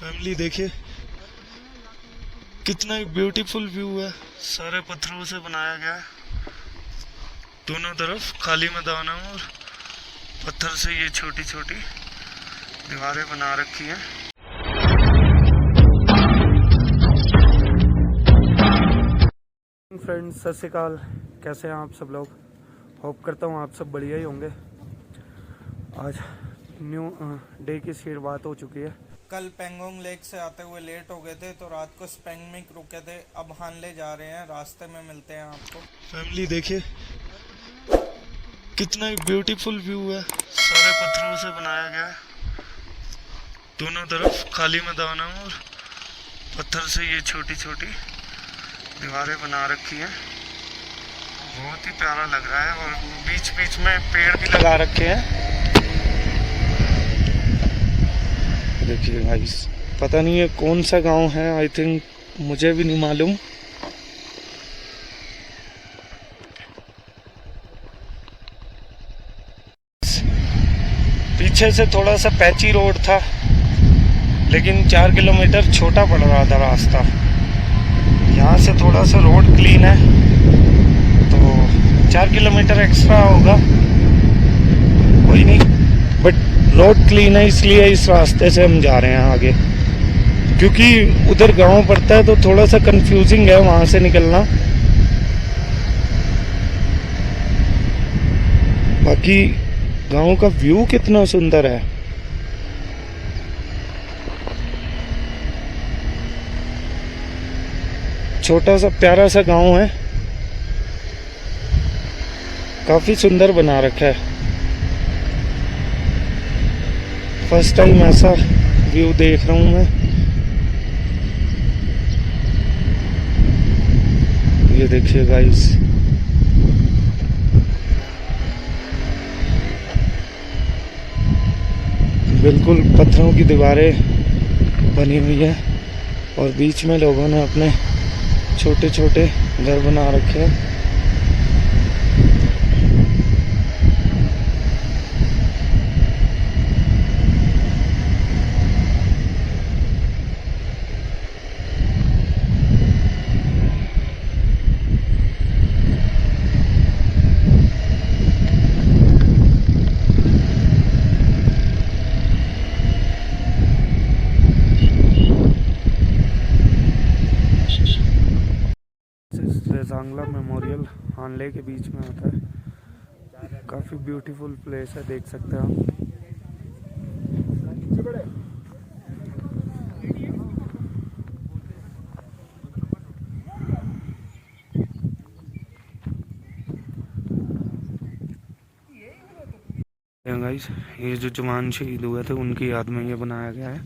Family देखिए कितना beautiful view है। सारे पत्थरों से बनाया गया है, दोनों तरफ खाली मैदान है और पत्थर से ये छोटी छोटी दीवारें बना रखी हैं। फ्रेंड्स सत श्री अकाल, कैसे हैं आप सब लोग। होप करता हूँ आप सब बढ़िया ही होंगे। आज न्यू डे की शुरुआत हो चुकी है। कल पेंगोंग लेक से आते हुए लेट हो गए थे तो रात को स्पेंग में रुके थे। अब हानले जा रहे हैं, रास्ते में मिलते हैं आपको। फैमिली देखिए कितना ब्यूटीफुल व्यू है। सारे पत्थरों से बनाया गया है, दोनों तरफ खाली मैदान है और पत्थर से ये छोटी छोटी दीवारें बना रखी हैं। बहुत ही प्यारा लग रहा है और बीच बीच में पेड़ भी लगा रखे हैं। देखिए गाइस, पता नहीं है कौन सा गांव है, आई थिंक मुझे भी नहीं मालूम। पीछे से थोड़ा सा पैची रोड था, लेकिन 4 किलोमीटर छोटा पड़ रहा था रास्ता। यहाँ से थोड़ा सा रोड क्लीन है तो 4 किलोमीटर एक्स्ट्रा होगा, कोई नहीं, बट रोड क्लीन है इसलिए इस रास्ते से हम जा रहे हैं आगे, क्योंकि उधर गांव पड़ता है तो थोड़ा सा कंफ्यूजिंग है वहां से निकलना। बाकी गांव का व्यू कितना सुंदर है। छोटा सा प्यारा सा गांव है, काफी सुंदर बना रखा है। फर्स्ट टाइम ऐसा व्यू देख रहा हूं मैं। ये देखिए गाइस, बिल्कुल पत्थरों की दीवारें बनी हुई है और बीच में लोगों ने अपने छोटे छोटे घर बना रखे हैं। रेजांगला मेमोरियल हानले के बीच में आता है। काफ़ी ब्यूटीफुल प्लेस है, देख सकते हैं आप। गाइस, ये जो जवान शहीद हुए थे उनकी याद में ये बनाया गया है।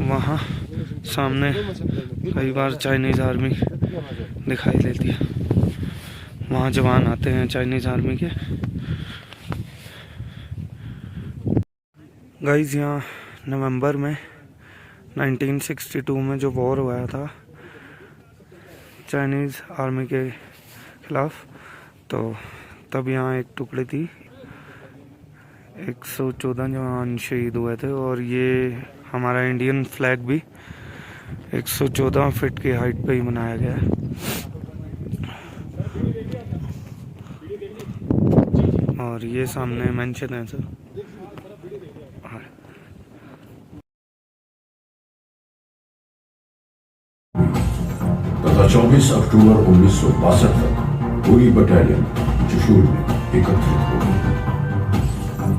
वहाँ सामने कई बार चाइनीज आर्मी दिखाई देती है। वहाँ जवान आते हैं चाइनीज आर्मी के। गाइस, यहाँ नवंबर में 1962 में जो वॉर हुआ था चाइनीज आर्मी के खिलाफ, तो तब यहाँ एक टुकड़ी थी। 114 जवान शहीद हुए थे और ये हमारा इंडियन फ्लैग भी 114 फीट की हाइट पे ही बनाया गया है। और ये सामने मेंशन है सर। तथा 24 अक्टूबर 1962 तक पूरी बटालियन चुशूल में एकत्रित हो गई।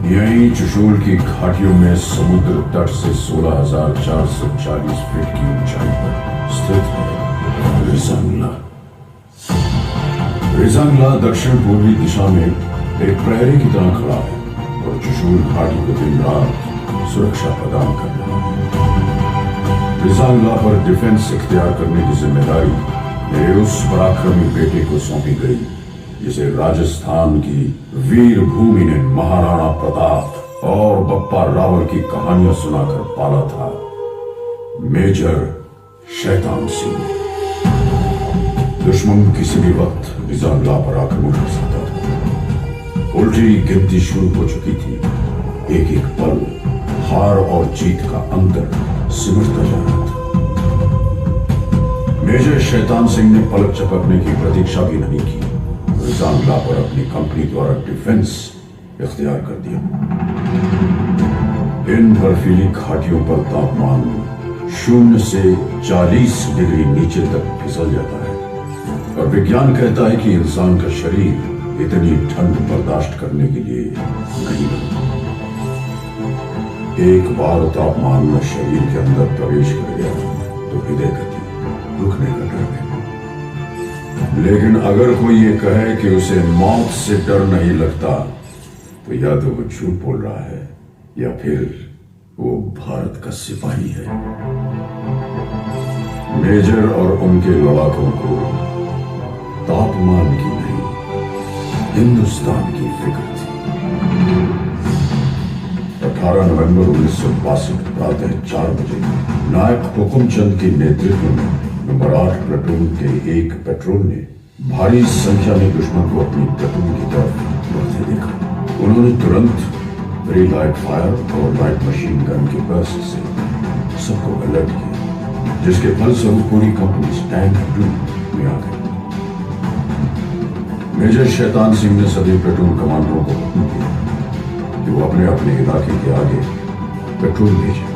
यही चुशूल की घाटियों में समुद्र तट से 16,440 फीट की ऊंचाई पर स्थित है रिजांगला। रिजांगला दक्षिण पूर्वी दिशा में एक प्रहरी की तरह खड़ा है और चुशूल घाटी को दिन रात सुरक्षा प्रदान कर रहा है। रिजांगला पर डिफेंस इख्तियार करने की जिम्मेदारी मेरे उस पराक्रमी बेटे को सौंपी गई जिसे राजस्थान की वीर भूमि ने महाराणा प्रताप और बप्पा रावल की कहानियां सुनाकर पाला था, मेजर शैतान सिंह। दुश्मन किसी भी वक्त रिजांगला पर आक्रमण कर सकता था, उल्टी गिनती शुरू हो चुकी थी। एक एक पल हार और जीत का अंतर सिमटता जा रहा था। मेजर शैतान सिंह ने पलक झपकने की प्रतीक्षा भी नहीं की। रिजान ला पर अपनी कंपनी द्वारा डिफेंस इख्तियार कर दिया। इन बर्फीली घाटियों पर तापमान 0 से 40 डिग्री नीचे तक फिसल जाता है और विज्ञान कहता है कि इंसान का शरीर इतनी ठंड बर्दाश्त करने के लिए नहीं बना। एक बार तापमान में शरीर के अंदर प्रवेश कर गया तो हृदय गति रुकने का डर है। लेकिन अगर कोई ये कहे कि उसे मौत से डर नहीं लगता तो या तो वो झूठ बोल रहा है या फिर वो भारत का सिपाही है। मेजर और उनके लड़ाकों को तापमान की नहीं, हिंदुस्तान की फिक्र थी। 18 नवंबर 1962 प्रातः 4 बजे नायक हुकुमचंद के नेतृत्व में नंबर 8 प्लाटून के एक पेट्रोल ने भारी संख्या में दुश्मन को अपनी प्लाटून की तरफ बढ़ते देखा। उन्होंने तुरंत प्री लाइट फायर और लाइट मशीन गन के बर्स्ट से सबको अलर्ट किया, जिसके फलस्वरूप पूरी कंपनी स्टैंड टू में आ गई। मेजर शैतान सिंह ने सभी प्लाटून कमांडरों को हुक्म दिया कि वो अपने अपने इलाके के आगे पेट्रोल भेजें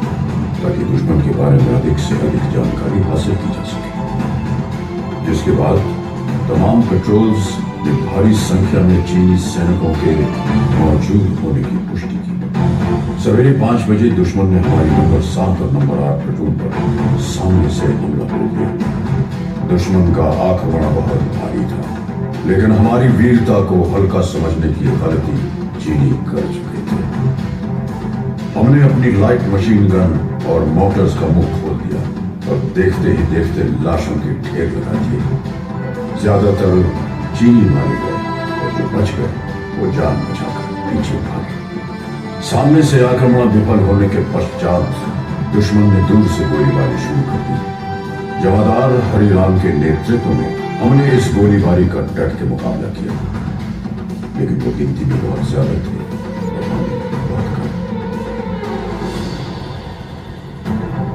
ताकि दुश्मन के बारे में अधिक से अधिक जानकारी हासिल की जा सके। जिसके बाद तमाम पेट्रोल्स ने भारी संख्या में चीनी सैनिकों के मौजूद होने की पुष्टि की। सवेरे 5 बजे दुश्मन ने हमारी नंबर 7 और नंबर 8 प्लाटून पर सामने से हमला कर दिया। दुश्मन का आक्रमण बहुत भारी था, लेकिन हमारी वीरता को हल्का समझने की गलती चीनी कर चुके थे। हमने अपनी लाइट मशीन गन और मोटर्स का मुख खोल दिया और देखते ही देखते लाशों के ढेर लगा दिए। ज्यादातर चीनी मारे गए और जो बच गए वो जान बचाकर पीछे भागे। सामने से आक्रमण विफल होने के पश्चात दुश्मन ने दूर से गोलीबारी शुरू कर दी। जमादार हरिराम के नेतृत्व में हमने इस गोलीबारी का डट के मुकाबला किया, लेकिन वो गिनती में बहुत ज्यादा थे और हम बहुत कम।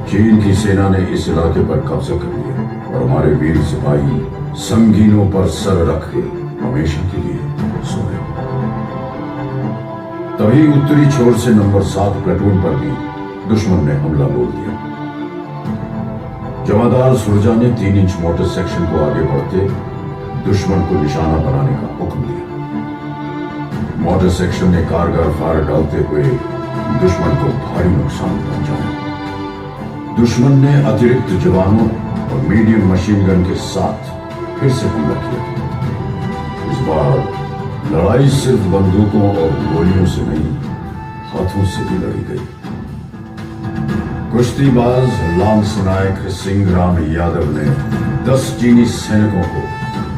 चीन की सेना ने इस इलाके पर कब्जा कर लिया और हमारे वीर सिपाही संगीनों पर सर रख के हमेशा के लिए सो गए। तभी उत्तरी छोर से नंबर 7 प्लाटून पर भी दुश्मन ने हमला बोल दिया। जमादार सुरजा ने 3 इंच मोटर सेक्शन को आगे बढ़ते दुश्मन को निशाना बनाने का हुक्म दिया। मोटर सेक्शन ने कारगर फायर डालते हुए दुश्मन को भारी नुकसान पहुंचाया। दुश्मन ने अतिरिक्त जवानों और मीडियम मशीन गन के साथ फिर से हमला किया। इस बार लड़ाई सिर्फ बंदूकों और गोलियों से नहीं, हाथों से भी लड़ी गई। कुश्तीबाज लांस नायक सिंहराम यादव ने 10 चीनी सैनिकों को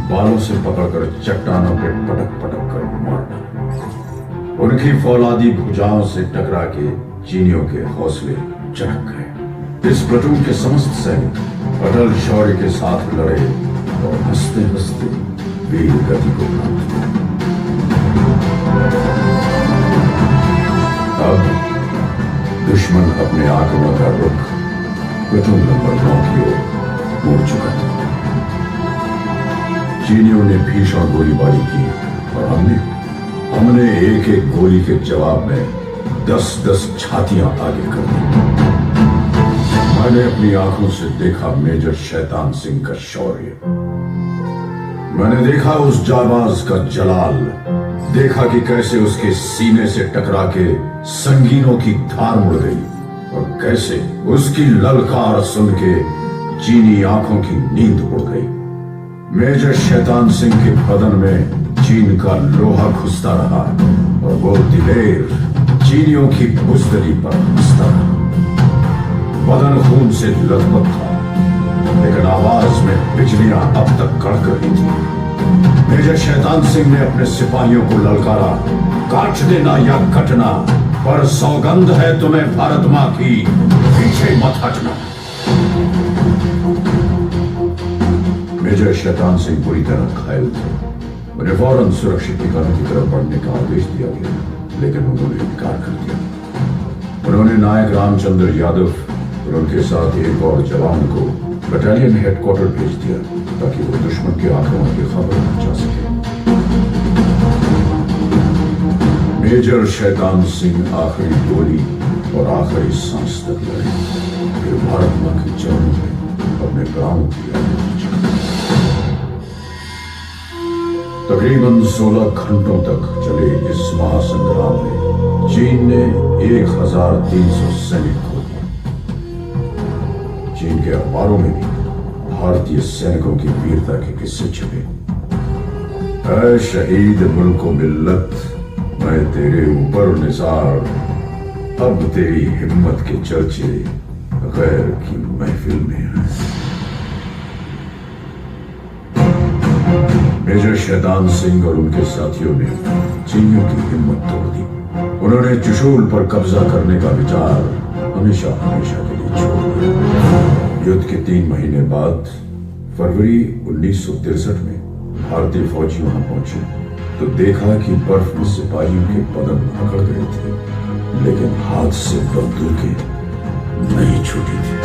बालों से पकड़कर चट्टानों पे पटक पटक कर मार डाला। उनकी फौलादी भुजाओं से टकरा के चीनियों के हौसले चढ़क गए। इस प्लाटून के समस्त सैनिक अटल शौर्य के साथ लड़े और हंसते हंसते वीर गति को प्राप्त किया। अब दुश्मन अपने आक्रमण का रुख प्लाटून नंबर 9 की ओर मोड़ चुका था। चीनियों ने भीषण गोलीबारी की और हमने एक एक गोली के जवाब में 10-10 छातियां आगे कर दी। मैंने अपनी आंखों से देखा मेजर शैतान सिंह का शौर्य। मैंने देखा उस जाबाज का जलाल, देखा कि कैसे उसके सीने से टकरा के संगीनों की धार मुड़ गई और कैसे उसकी ललकार सुन के चीनी आंखों की नींद उड़ गई। मेजर शैतान सिंह के बदन में चीन का लोहा घुसता रहा और वो दिलेर चीनियों की बुजदली पर हंसता रहा। बदन खून से लथपथ था, लेकिन आवाज में बिजलियां अब तक कड़क रही थी। मेजर शैतान सिंह ने अपने सिपाहियों को ललकारा, काट देना या कटना, पर सौगंध है तुम्हें भारत मां की, पीछे मत हटना। मेजर शैतान सिंह बुरी तरह घायल थे। उन्हें फौरन सुरक्षित ठिकाने की तरफ बढ़ने का आदेश दिया गया, लेकिन उन्होंने इनकार कर दिया। उन्होंने नायक रामचंद्र यादव और उनके साथ एक और जवान को बटालियन हेडक्वार्टर भेज दिया ताकि वो दुश्मन के आक्रमण की खबर पहुंचा सके। मेजर शैतान सिंह आखिरी गोली और आखिरी सांस तक लड़े, फिर भारत मां के चरणों में अपने प्राणों की आहुति दी। तकरीबन 16 घंटों तक चले इस महासंग्राम में चीन ने 1300 सैनिक खो दिए। चीन के अखबारों में भी भारतीय सैनिकों की वीरता के किस्से छपे। ऐ शहीद मुल्क मिल्लत, मैं तेरे ऊपर निसार, अब तेरी हिम्मत के चर्चे गैर की महफिल में हैं। मेजर शैतान सिंह और उनके साथियों ने चीनियों की हिम्मत तोड़ दी। उन्होंने चुशूल पर कब्जा करने का विचार हमेशा हमेशा के लिए छोड़ दिया। युद्ध के 3 महीने बाद फरवरी 1963 में भारतीय फौजी वहां पहुंचे तो देखा कि बर्फ में सिपाहियों के बदन अकड़ गए थे, लेकिन हाथ से बंदूकें नहीं छूटी थी।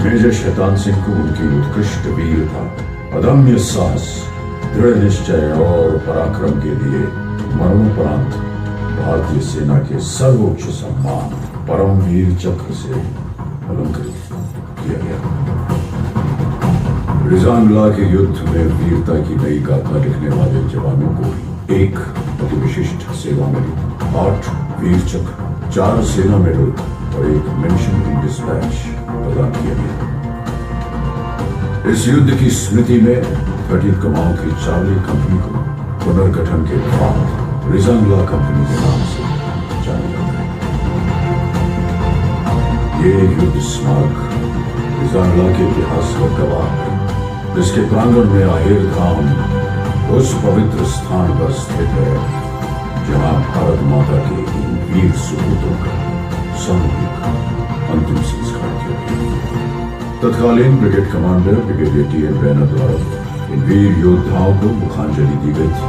मेजर शैतान सिंह को उनकी उत्कृष्ट वीरता, अदम्य साहस, दृढ़ निश्चय और पराक्रम के लिए मरणोपरांत भारतीय सेना के सर्वोच्च सम्मान परमवीर चक्र से अलंकृत किया गया। रिजांगला के युद्ध में वीरता की नई गाथा लिखने वाले जवानों को एक अति विशिष्ट सेवा मिली, 8 वीर चक्र, 4 सेना मेडल और एक मेंशन इन डिस्पैच प्रदान किया गया। इस युद्ध की स्मृति में 13 कमाओं की चार्ली कंपनी को पुनर्गठन के बाद रिजांगला कंपनी के नाम से जाना जाता है। ये युद्ध स्मारक रिजांगला के इतिहास का गवाह है, जिसके प्रांगण में आहेर धाम उस पवित्र स्थान पर स्थित है जहां भारत माता के इन वीर सुपूतों का सामूहिक अंतिम संस्कार किया गया। तत्कालीन brigade commander brigadier TN. Raina द्वारा इन वीर योद्धाओं को मुखांजलि दी गई थी।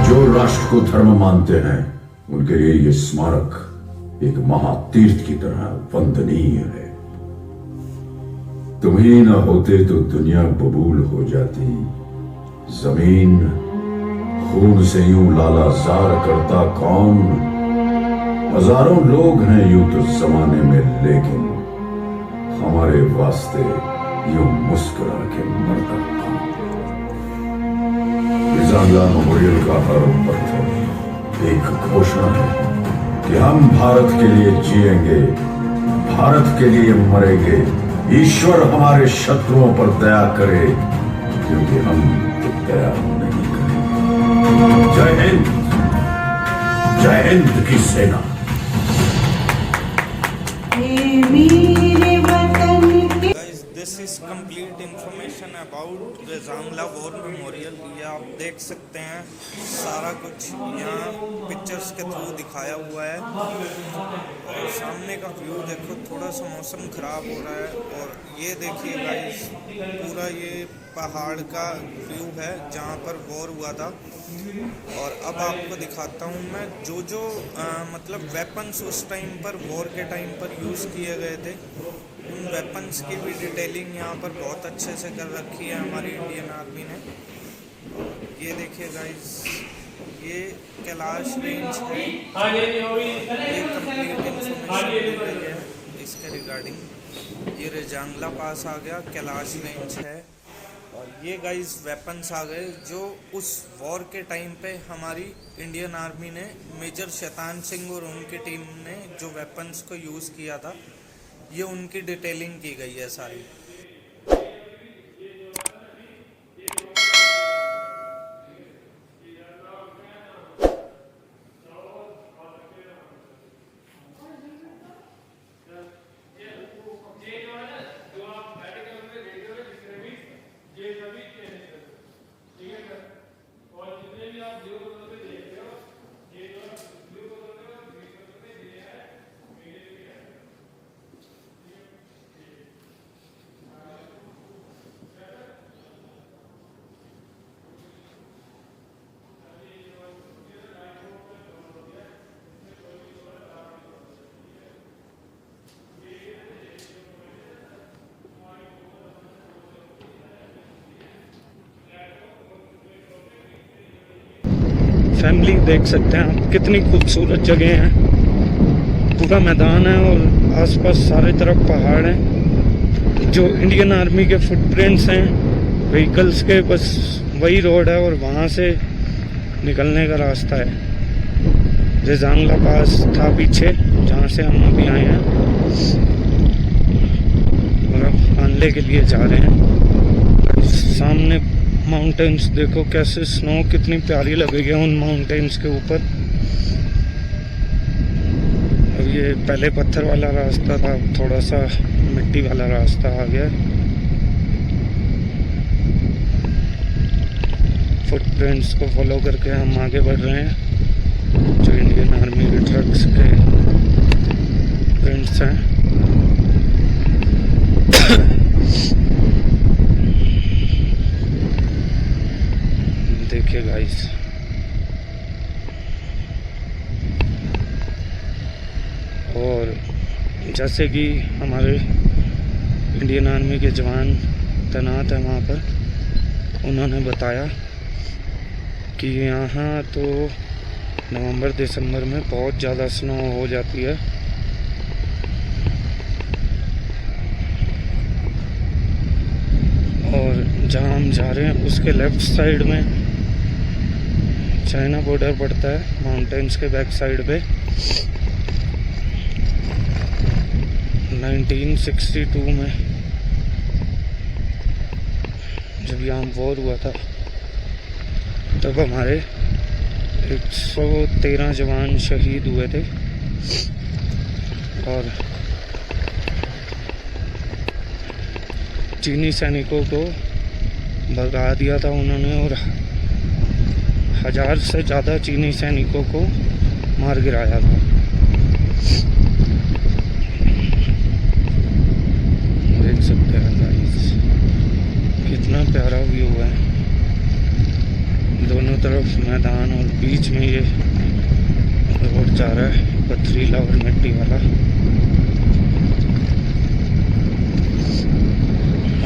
जो राष्ट्र को धर्म मानते हैं उनके लिए ये स्मारक एक महातीर्थ की तरह वंदनीय है। तुम ही न होते तो दुनिया बबूल हो जाती, जमीन खून से यूं लालाजार करता कौन। हजारों लोग हैं यूं तो जमाने में, लेकिन हमारे वास्ते यूं मुस्कुरा के मरता कौन। रिजांगला मेमोरियल का हर पत्थर एक घोषणा है कि हम भारत के लिए जिएंगे, भारत के लिए मरेंगे। ईश्वर हमारे शत्रुओं पर दया करे, क्योंकि हम तो दया नहीं करेंगे। जय हिंद की सेना। Guys, this is complete information about Rezang La war memorial. ये आप देख सकते हैं, सारा कुछ यहाँ पिक्चर्स के थ्रू दिखाया हुआ है। और सामने का व्यू देखो, थोड़ा सा मौसम ख़राब हो रहा है। और ये देखिए गाइस, पूरा ये पहाड़ का व्यू है जहाँ पर वॉर हुआ था। और अब आपको दिखाता हूँ मैं जो मतलब वेपन्स उस टाइम पर वॉर के टाइम पर यूज़ किए गए थे, उन वेपन्स की भी डिटेलिंग यहाँ पर बहुत अच्छे से कर रखी है हमारी इंडियन आर्मी ने। ये देखिए गाइस, ये कैलाश रेंज है। ये कंप्लीट इंफॉर्मेशन दी गई है इसके रिगार्डिंग। ये रिजांगला पास आ गया, कैलाश रेंज है। और ये गाइस वेपन्स आ गए जो उस वॉर के टाइम पे हमारी इंडियन आर्मी ने, मेजर शैतान सिंह और उनकी टीम ने जो वेपन्स को यूज़ किया था, ये उनकी डिटेलिंग की गई है सारी। फैमिली देख सकते हैं आप, कितनी खूबसूरत जगह है। पूरा मैदान है और आसपास सारे तरफ पहाड़ हैं। जो इंडियन आर्मी के फुटप्रिंट्स हैं व्हीकल्स के, बस वही रोड है और वहाँ से निकलने का रास्ता है। रेजांगला पास था पीछे जहाँ से हम अभी आए हैं और अब आनले के लिए जा रहे हैं। सामने माउंटेन्स देखो कैसे, स्नो कितनी प्यारी लगेगी उन माउंटेन्स के ऊपर। अब ये पहले पत्थर वाला रास्ता था, थोड़ा सा मिट्टी वाला रास्ता आ गया। फुटप्रिंट्स को फॉलो करके हम आगे बढ़ रहे हैं। जो इंडियन आर्मी के ट्रक्स के प्रिंट्स हैं। देखिए गाइस, और जैसे कि हमारे इंडियन आर्मी के जवान तैनात हैं वहाँ पर, उन्होंने बताया कि यहाँ तो नवंबर दिसंबर में बहुत ज़्यादा स्नो हो जाती है। और जहाँ हम जा रहे हैं उसके लेफ्ट साइड में चाइना बॉर्डर पड़ता है, माउंटेन्स के बैक साइड पे। 1962 में जब यहाँ वॉर हुआ था तब हमारे 113 जवान शहीद हुए थे और चीनी सैनिकों को भगा दिया था उन्होंने और 1000 से ज़्यादा चीनी सैनिकों को मार गिराया था। देख सकते हैं गाइस, कितना प्यारा व्यू है। दोनों तरफ मैदान और बीच में ये रोड जा रहा है, पथरीला और मिट्टी वाला।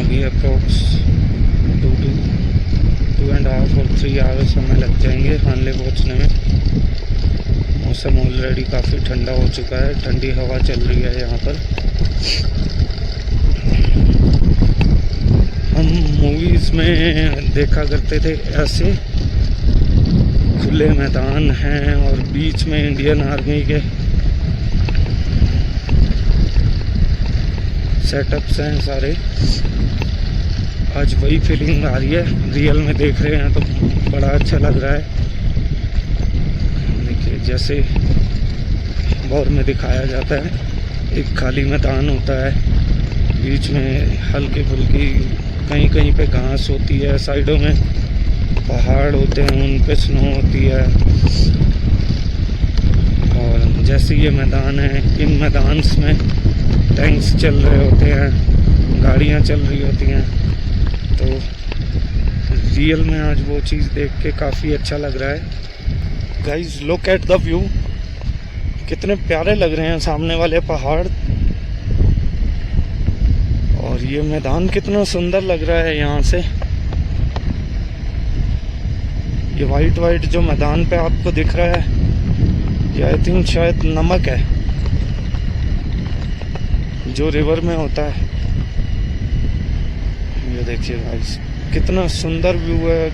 अभी अप्रोक्स 2.5 और 3 आवर्स हमें लग जाएंगे हानले पहुँचने में। मौसम ऑलरेडी काफ़ी ठंडा हो चुका है, ठंडी हवा चल रही है यहाँ पर। हम मूवीज़ में देखा करते थे ऐसे खुले मैदान हैं और बीच में इंडियन आर्मी के सेटअप्स हैं सारे। आज वही फीलिंग आ रही है, रियल में देख रहे हैं तो बड़ा अच्छा लग रहा है। देखिए जैसे वॉर में दिखाया जाता है, एक खाली मैदान होता है, बीच में हल्की फुल्की कहीं कहीं पे घास होती है, साइडों में पहाड़ होते हैं, उन पे स्नो होती है। और जैसे ये मैदान है, इन मैदान में टैंक्स चल रहे होते हैं, गाड़ियाँ चल रही होती हैं, तो रियल में आज वो चीज़ देख के काफ़ी अच्छा लग रहा है। Guys look at the view, कितने प्यारे लग रहे हैं सामने वाले पहाड़, और ये मैदान कितना सुंदर लग रहा है यहाँ से। ये वाइट वाइट जो मैदान पे आपको दिख रहा है, ये आई थिंक शायद नमक है जो रिवर में होता है। ये देखिए गाइस, कितना सुंदर व्यू है,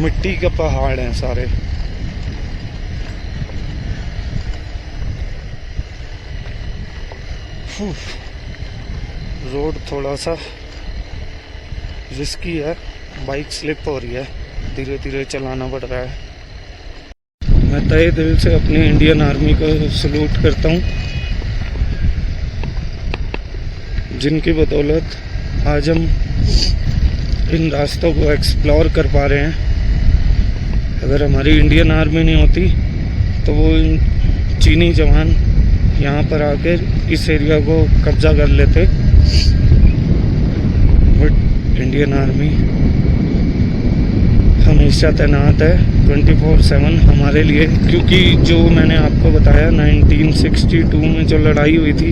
मिट्टी के पहाड़ हैं सारे। रोड थोड़ा सा रिस्की है, बाइक स्लिप हो रही है, धीरे धीरे चलाना पड़ रहा है। मैं तहे दिल से अपनी इंडियन आर्मी को सलूट करता हूँ, जिनकी बदौलत आज हम इन रास्तों को एक्सप्लोर कर पा रहे हैं। अगर हमारी इंडियन आर्मी नहीं होती तो वो चीनी जवान यहाँ पर आकर इस एरिया को कब्जा कर लेते। बट इंडियन आर्मी हमेशा तैनात है 24/7 हमारे लिए, क्योंकि जो मैंने आपको बताया 1962 में जो लड़ाई हुई थी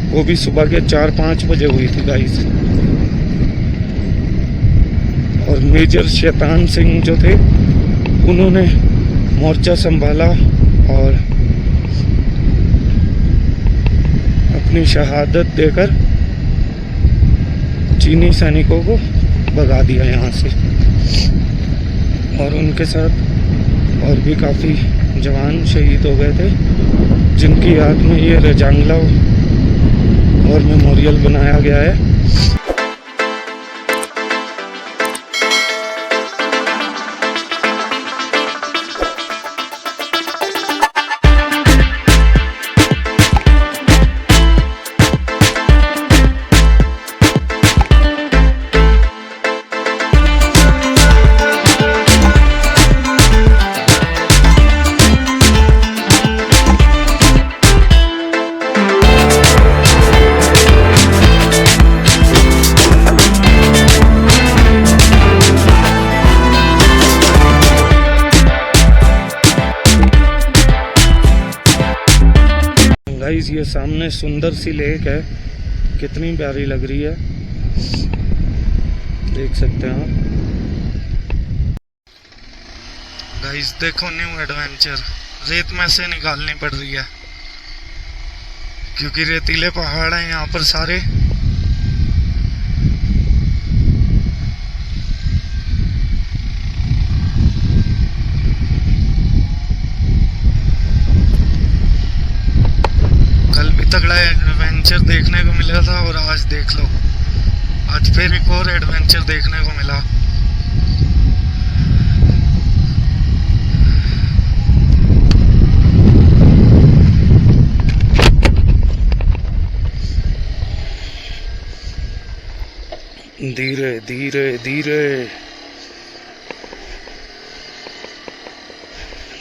वो भी सुबह के 4-5 बजे हुई थी गाइस। और मेजर शैतान सिंह जो थे उन्होंने मोर्चा संभाला और अपनी शहादत देकर चीनी सैनिकों को भगा दिया यहाँ से। और उनके साथ और भी काफ़ी जवान शहीद हो गए थे, जिनकी याद में ये रजांगला और मेमोरियल बनाया गया है। गाइस ये सामने सुंदर सी लेक है, कितनी प्यारी लग रही है, देख सकते हैं आप। गाइस देखो न्यू एडवेंचर, रेत में से निकालनी पड़ रही है क्योंकि रेतीले पहाड़ हैं यहाँ पर सारे। तगड़ा एडवेंचर देखने को मिला था और आज देख लो, आज फिर एक और एडवेंचर देखने को मिला। धीरे धीरे धीरे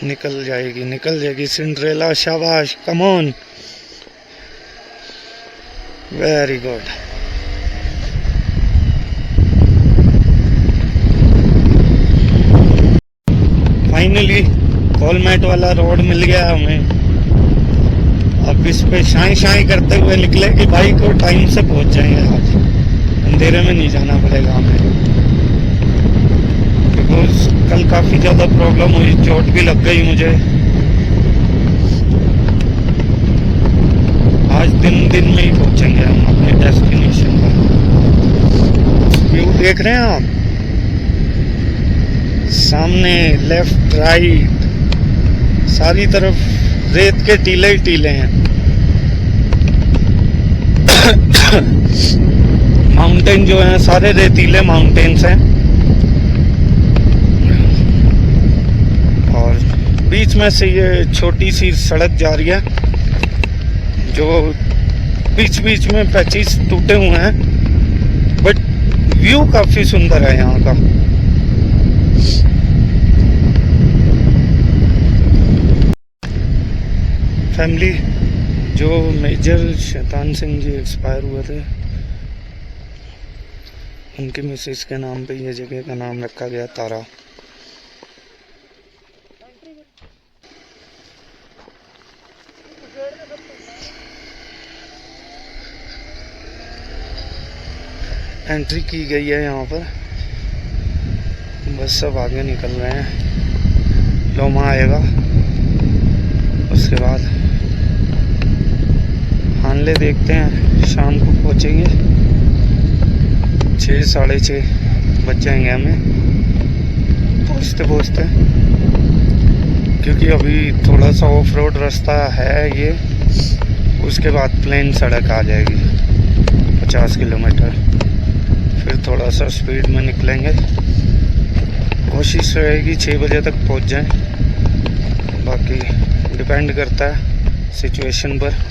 निकल जाएगी सिंड्रेला, शाबाश, come on, very good. Finally कॉलमेट वाला रोड मिल गया हमें। अब इस पे शाई शाई करते हुए निकले कि भाई को टाइम से पहुंच जाएंगे, आज अंधेरे में नहीं जाना पड़ेगा हमें, बिकॉज कल काफी ज्यादा प्रॉब्लम हुई, चोट भी लग गई मुझे। आज दिन में ही पहुंचेंगे हम अपने डेस्टिनेशन पर। व्यू देख रहे हैं आप सामने, लेफ्ट राइट सारी तरफ रेत के टीले ही टीले हैं। माउंटेन जो हैं सारे रेतीले माउंटेन्स हैं और बीच में से ये छोटी सी सड़क जा रही है जो बीच बीच में पैचेस टूटे हुए हैं, बट व्यू काफी सुंदर है यहाँ का। फैमिली जो मेजर शैतान सिंह जी एक्सपायर हुए थे, उनके मिसेस के नाम पे ये जगह का नाम रखा गया तारा। एंट्री की गई है यहाँ पर, बस सब आगे निकल रहे हैं। लोमा आएगा, उसके बाद हानले देखते हैं, शाम को पहुँचेंगे, 6 साढ़े 6 बज जाएंगे हमें पहुँचते, क्योंकि अभी थोड़ा सा ऑफ रोड रास्ता है ये, उसके बाद प्लेन सड़क आ जाएगी 50 किलोमीटर, फिर थोड़ा सा स्पीड में निकलेंगे। कोशिश रहेगी 6 बजे तक पहुंच जाएं, बाकी डिपेंड करता है सिचुएशन पर।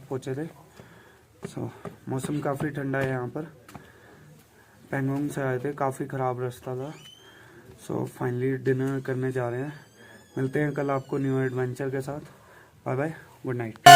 पहुँचे थे। मौसम काफ़ी ठंडा है यहाँ पर, पैंगोंग से आए थे, काफ़ी ख़राब रास्ता था। सो फाइनली डिनर करने जा रहे हैं। मिलते हैं कल आपको न्यू एडवेंचर के साथ। Bye bye, good night.